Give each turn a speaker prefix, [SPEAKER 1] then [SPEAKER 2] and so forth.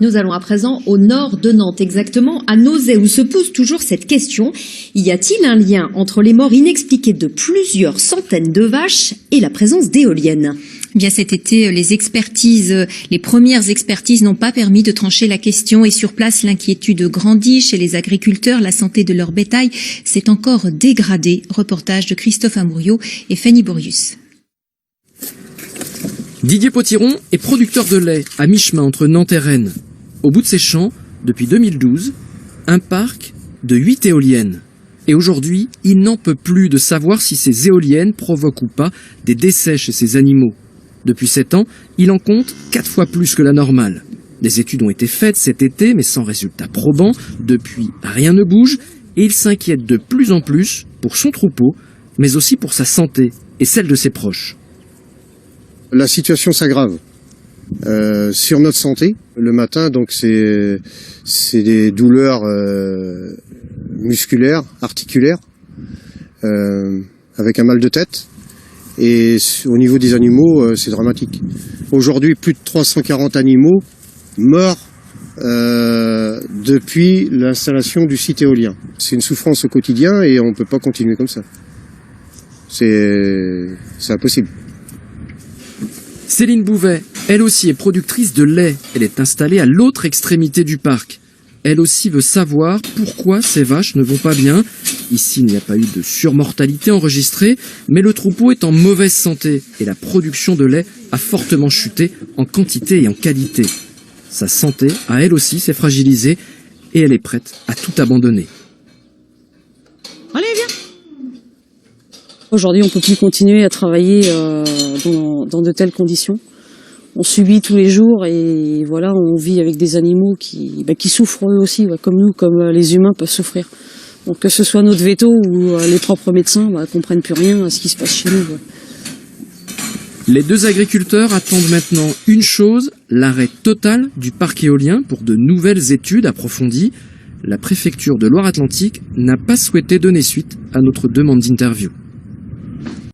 [SPEAKER 1] Nous allons à présent au nord de Nantes, exactement à Nozay, où se pose toujours cette question. Y a-t-il un lien entre les morts inexpliquées de plusieurs centaines de vaches et la présence d'éoliennes ?
[SPEAKER 2] Bien cet été, les premières expertises n'ont pas permis de trancher la question et sur place, l'inquiétude grandit chez les agriculteurs. La santé de leur bétail s'est encore dégradée. Reportage de Christophe Amouriot et Fanny Borius.
[SPEAKER 3] Didier Potiron est producteur de lait à mi-chemin entre Nantes et Rennes. Au bout de ses champs, depuis 2012, un parc de 8 éoliennes. Et aujourd'hui, il n'en peut plus de savoir si ces éoliennes provoquent ou pas des décès chez ses animaux. Depuis 7 ans, il en compte 4 fois plus que la normale. Des études ont été faites cet été, mais sans résultat probant. Depuis, rien ne bouge et il s'inquiète de plus en plus pour son troupeau, mais aussi pour sa santé et celle de ses proches.
[SPEAKER 4] La situation s'aggrave sur notre santé. Le matin, donc c'est des douleurs musculaires, articulaires, avec un mal de tête. Et au niveau des animaux, c'est dramatique. Aujourd'hui, plus de 340 animaux morts depuis l'installation du site éolien. C'est une souffrance au quotidien et on ne peut pas continuer comme ça. C'est impossible.
[SPEAKER 3] Céline Bouvet, elle aussi est productrice de lait. Elle est installée à l'autre extrémité du parc. Elle aussi veut savoir pourquoi ces vaches ne vont pas bien. Ici, il n'y a pas eu de surmortalité enregistrée, mais le troupeau est en mauvaise santé et la production de lait a fortement chuté en quantité et en qualité. Sa santé, à elle aussi, s'est fragilisée et elle est prête à tout abandonner.
[SPEAKER 5] Allez, viens. Aujourd'hui, on ne peut plus continuer à travailler dans de telles conditions. On subit tous les jours et voilà, on vit avec des animaux qui souffrent eux aussi, comme nous, comme les humains peuvent souffrir. Donc que ce soit notre véto ou les propres médecins, comprennent plus rien à ce qui se passe chez nous.
[SPEAKER 3] Les deux agriculteurs attendent maintenant une chose, l'arrêt total du parc éolien pour de nouvelles études approfondies. La préfecture de Loire-Atlantique n'a pas souhaité donner suite à notre demande d'interview.